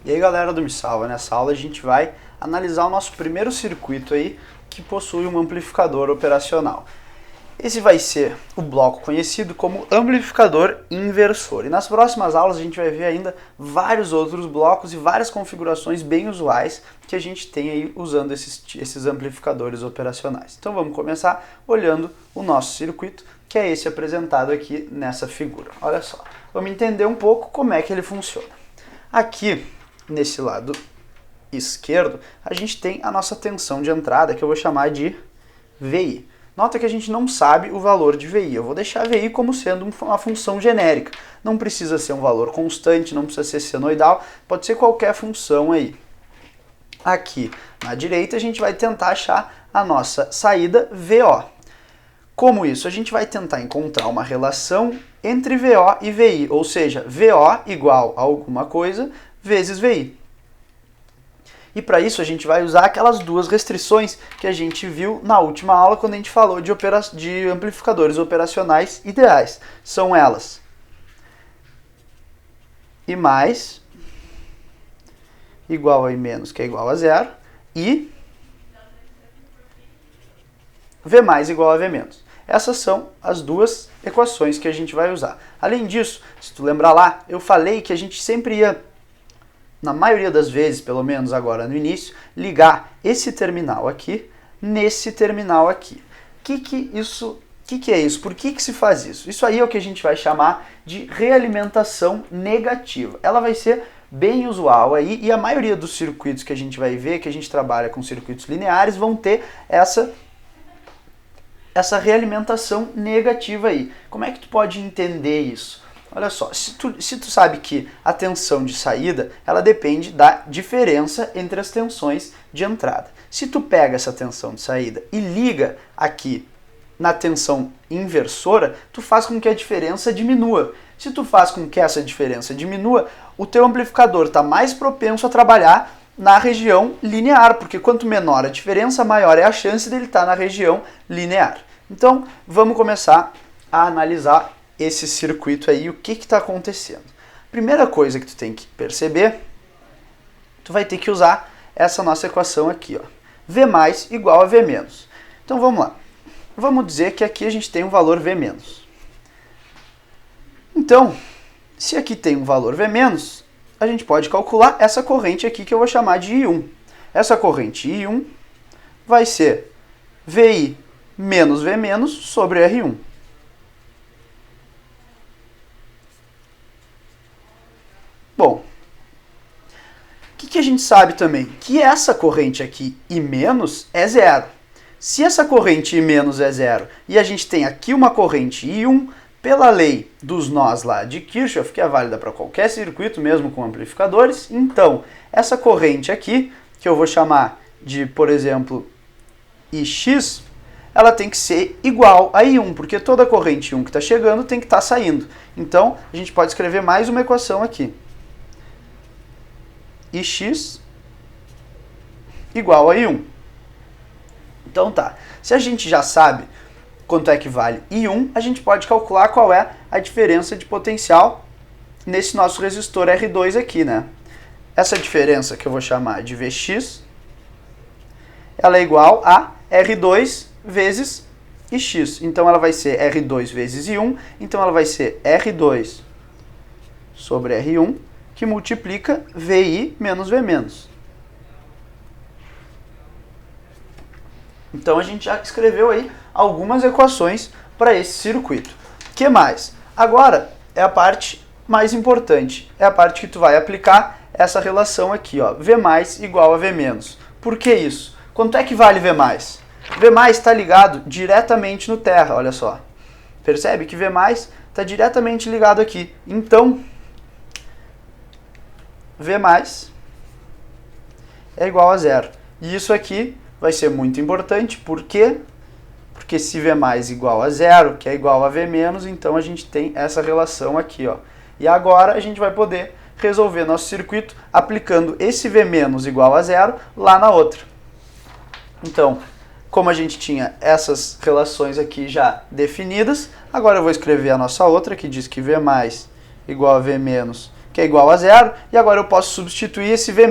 E aí galera do Me Salva, nessa aula a gente vai analisar o nosso primeiro circuito aí que possui um amplificador operacional. Esse vai ser o bloco conhecido como amplificador inversor. E nas próximas aulas a gente vai ver ainda vários outros blocos e várias configurações bem usuais que a gente tem aí usando esses amplificadores operacionais. Então vamos começar olhando o nosso circuito, que é esse apresentado aqui nessa figura. Olha só, vamos entender um pouco como é que ele funciona. Aqui, nesse lado esquerdo, a gente tem a nossa tensão de entrada, que eu vou chamar de VI. Nota que a gente não sabe o valor de VI. Eu vou deixar VI como sendo uma função genérica. Não precisa ser um valor constante, não precisa ser senoidal, pode ser qualquer função aí. Aqui na direita a gente vai tentar achar a nossa saída VO. Como isso? A gente vai tentar encontrar uma relação entre VO e VI, ou seja, VO igual a alguma coisa vezes VI. E para isso a gente vai usar aquelas duas restrições que a gente viu na última aula quando a gente falou de amplificadores operacionais ideais. São elas I mais igual a I menos, que é igual a zero, e V mais igual a V menos. Essas são as duas equações que a gente vai usar. Além disso, se tu lembrar lá, eu falei que a gente sempre ia, na maioria das vezes, pelo menos agora no início, ligar esse terminal aqui nesse terminal aqui. O que é isso? Por que se faz isso? Isso aí é o que a gente vai chamar de realimentação negativa. Ela vai ser bem usual aí, e a maioria dos circuitos que a gente vai ver, que a gente trabalha com circuitos lineares, vão ter essa realimentação negativa aí. Como é que tu pode entender isso? Olha só, se tu sabe que a tensão de saída, ela depende da diferença entre as tensões de entrada. Se tu pega essa tensão de saída e liga aqui na tensão inversora, tu faz com que a diferença diminua. Se tu faz com que essa diferença diminua, o teu amplificador está mais propenso a trabalhar na região linear, porque quanto menor a diferença, maior é a chance dele estar na região linear. Então, vamos começar a analisar esse circuito aí, o que está acontecendo. Primeira coisa que tu tem que perceber, tu vai ter que usar essa nossa equação aqui, ó. V mais igual a V menos. Então vamos lá. Vamos dizer que aqui a gente tem um valor V menos. Então, se aqui tem um valor V menos, a gente pode calcular essa corrente aqui que eu vou chamar de I1. Essa corrente I1 vai ser VI menos V menos sobre R1. Bom, o que a gente sabe também? Que essa corrente aqui, I menos, é zero. Se essa corrente I menos é zero e a gente tem aqui uma corrente I1, pela lei dos nós lá de Kirchhoff, que é válida para qualquer circuito, mesmo com amplificadores, então essa corrente aqui, que eu vou chamar de, por exemplo, Ix, ela tem que ser igual a I1, porque toda corrente I1 que está chegando tem que estar saindo. Então, a gente pode escrever mais uma equação aqui. Ix igual a I1. Então tá, se a gente já sabe quanto é que vale I1, a gente pode calcular qual é a diferença de potencial nesse nosso resistor R2 aqui, né? Essa diferença que eu vou chamar de Vx, ela é igual a R2 vezes Ix. Então ela vai ser R2 vezes I1, então ela vai ser R2 sobre R1, que multiplica VI menos V menos. Então a gente já escreveu aí algumas equações para esse circuito. O que mais? Agora é a parte mais importante, é a parte que tu vai aplicar essa relação aqui, ó, V mais igual a V menos. Por que isso? Quanto é que vale V mais? V mais está ligado diretamente no terra, olha só. Percebe que V mais está diretamente ligado aqui. Então, V mais é igual a zero. E isso aqui vai ser muito importante, por quê? Porque se V mais igual a zero, que é igual a V menos, então a gente tem essa relação aqui, ó. E agora a gente vai poder resolver nosso circuito aplicando esse V menos igual a zero lá na outra. Então, como a gente tinha essas relações aqui já definidas, agora eu vou escrever a nossa outra, que diz que V mais igual a V menos que é igual a zero, e agora eu posso substituir esse V-,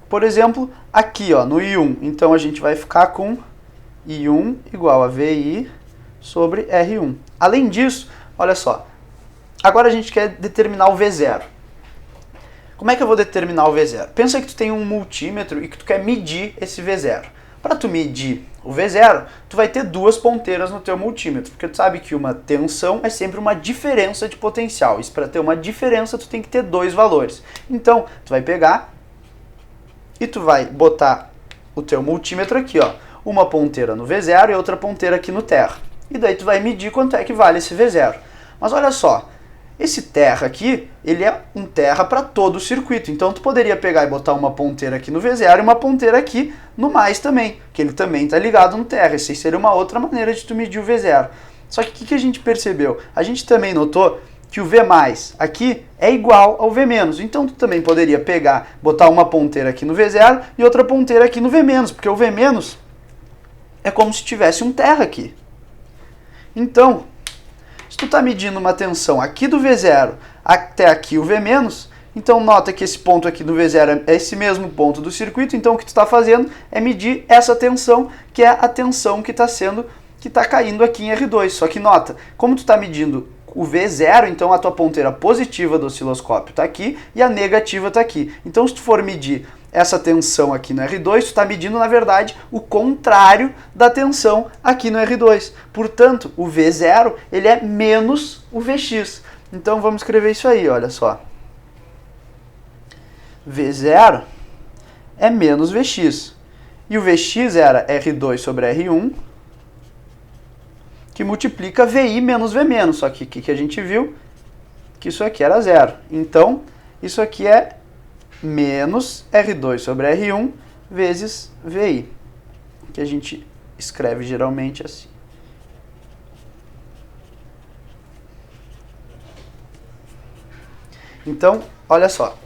por exemplo, aqui ó, no I1. Então a gente vai ficar com I1 igual a VI sobre R1. Além disso, olha só, agora a gente quer determinar o V0. Como é que eu vou determinar o V0? Pensa que tu tem um multímetro e que tu quer medir esse V0. Para tu medir o V0, tu vai ter duas ponteiras no teu multímetro, porque tu sabe que uma tensão é sempre uma diferença de potencial. E para ter uma diferença, tu tem que ter dois valores. Então, tu vai pegar e tu vai botar o teu multímetro aqui, ó, uma ponteira no V0 e outra ponteira aqui no terra. E daí tu vai medir quanto é que vale esse V0. Mas olha só, esse terra aqui, ele é um terra para todo o circuito. Então tu poderia pegar e botar uma ponteira aqui no V0 e uma ponteira aqui no mais também, que ele também está ligado no terra. Essa seria uma outra maneira de tu medir o V0. Só que o que a gente percebeu? A gente também notou que o V+ aqui é igual ao V-. Então tu também poderia pegar, botar uma ponteira aqui no V0 e outra ponteira aqui no V-, porque o V- é como se tivesse um terra aqui. Então, se tu está medindo uma tensão aqui do V0 até aqui o V-, então nota que esse ponto aqui do V0 é esse mesmo ponto do circuito, então o que tu está fazendo é medir essa tensão, que é a tensão que está caindo aqui em R2. Só que nota, como tu está medindo o V0, então a tua ponteira positiva do osciloscópio está aqui e a negativa está aqui. Então se tu for medir essa tensão aqui no R2, tu está medindo, na verdade, o contrário da tensão aqui no R2. Portanto, o V0 ele é menos o Vx. Então vamos escrever isso aí, olha só. V0 é menos Vx. E o Vx era R2 sobre R1, que multiplica VI menos V-. Só que o que a gente viu? Que isso aqui era zero. Então, isso aqui é menos R2 sobre R1 vezes VI, que a gente escreve geralmente assim. Então, olha só.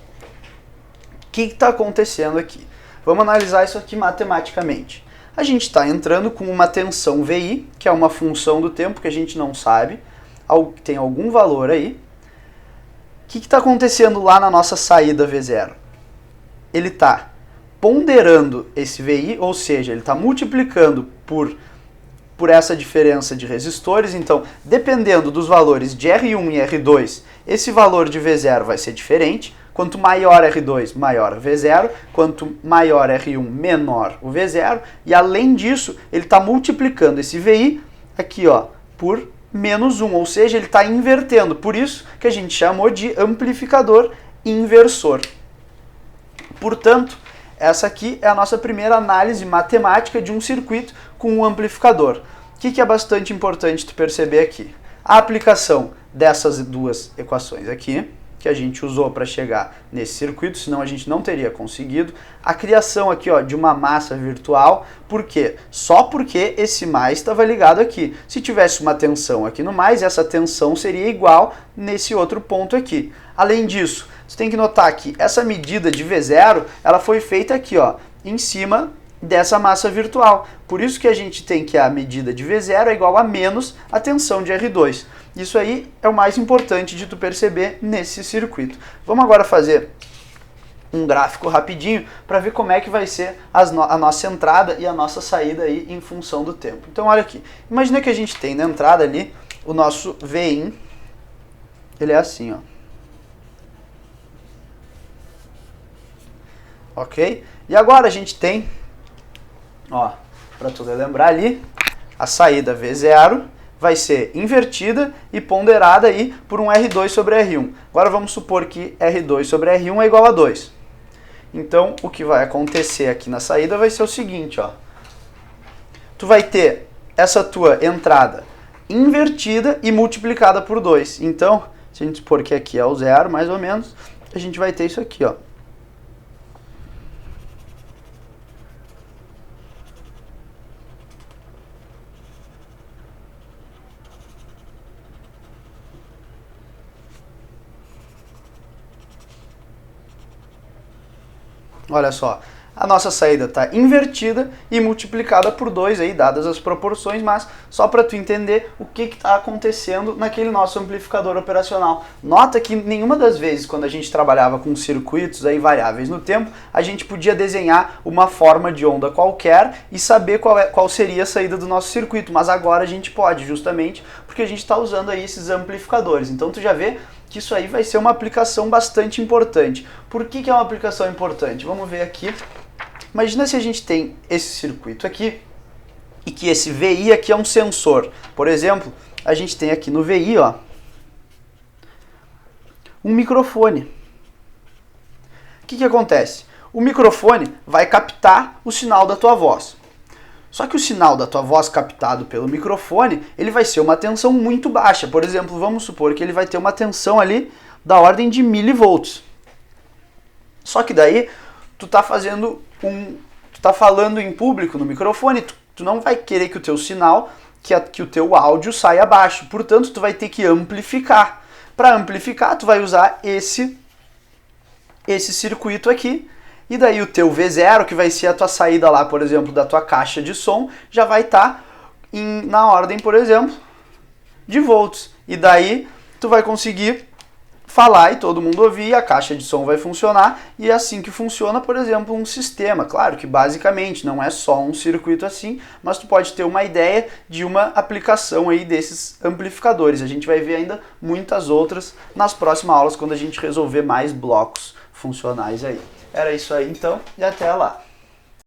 O que está acontecendo aqui? Vamos analisar isso aqui matematicamente. A gente está entrando com uma tensão VI, que é uma função do tempo que a gente não sabe, tem algum valor aí. O que está acontecendo lá na nossa saída V0? Ele está ponderando esse VI, ou seja, ele está multiplicando por essa diferença de resistores. Então, dependendo dos valores de R1 e R2, esse valor de V0 vai ser diferente. Quanto maior R2, maior V0. Quanto maior R1, menor o V0. E além disso, ele está multiplicando esse VI aqui, ó, por menos 1, ou seja, ele está invertendo. Por isso que a gente chamou de amplificador inversor. Portanto, essa aqui é a nossa primeira análise matemática de um circuito com um amplificador. O que é bastante importante tu perceber aqui? A aplicação dessas duas equações aqui, que a gente usou para chegar nesse circuito, senão a gente não teria conseguido. A criação aqui, ó, de uma massa virtual, por quê? Só porque esse mais estava ligado aqui. Se tivesse uma tensão aqui no mais, essa tensão seria igual nesse outro ponto aqui. Além disso, você tem que notar que essa medida de V0, ela foi feita aqui, ó, em cima dessa massa virtual. Por isso que a gente tem que a medida de V0 é igual a menos a tensão de R2. Isso aí é o mais importante de tu perceber nesse circuito. Vamos agora fazer um gráfico rapidinho para ver como é que vai ser a nossa entrada e a nossa saída aí em função do tempo. Então olha aqui, imagina que a gente tem na entrada ali o nosso Vin, ele é assim, ó. Ok? E agora a gente tem, ó, para tu lembrar ali, a saída V0 vai ser invertida e ponderada aí por um R2 sobre R1. Agora vamos supor que R2 sobre R1 é igual a 2. Então, o que vai acontecer aqui na saída vai ser o seguinte, ó. Tu vai ter essa tua entrada invertida e multiplicada por 2. Então, se a gente supor que aqui é o zero, mais ou menos, a gente vai ter isso aqui, ó. Olha só, a nossa saída está invertida e multiplicada por 2 aí, dadas as proporções, mas só para tu entender o que está acontecendo naquele nosso amplificador operacional. Nota que nenhuma das vezes quando a gente trabalhava com circuitos aí variáveis no tempo, a gente podia desenhar uma forma de onda qualquer e saber qual seria a saída do nosso circuito, mas agora a gente pode, justamente porque a gente está usando aí esses amplificadores. Então tu já vê que isso aí vai ser uma aplicação bastante importante. Por que é uma aplicação importante? Vamos ver aqui. Imagina se a gente tem esse circuito aqui e que esse VI aqui é um sensor. Por exemplo, a gente tem aqui no VI, ó, um microfone. O que acontece? O microfone vai captar o sinal da tua voz. Só que o sinal da tua voz captado pelo microfone, ele vai ser uma tensão muito baixa. Por exemplo, vamos supor que ele vai ter uma tensão ali da ordem de milivolts. Só que daí tu tá falando em público no microfone, tu não vai querer que o teu sinal, que o teu áudio saia baixo. Portanto, tu vai ter que amplificar. Para amplificar, tu vai usar esse circuito aqui. E daí o teu V0, que vai ser a tua saída lá, por exemplo, da tua caixa de som, já vai estar na ordem, por exemplo, de volts. E daí tu vai conseguir falar e todo mundo ouvir, a caixa de som vai funcionar, e é assim que funciona, por exemplo, um sistema. Claro que basicamente não é só um circuito assim, mas tu pode ter uma ideia de uma aplicação aí desses amplificadores. A gente vai ver ainda muitas outras nas próximas aulas, quando a gente resolver mais blocos funcionais aí. Era isso aí então, e até lá!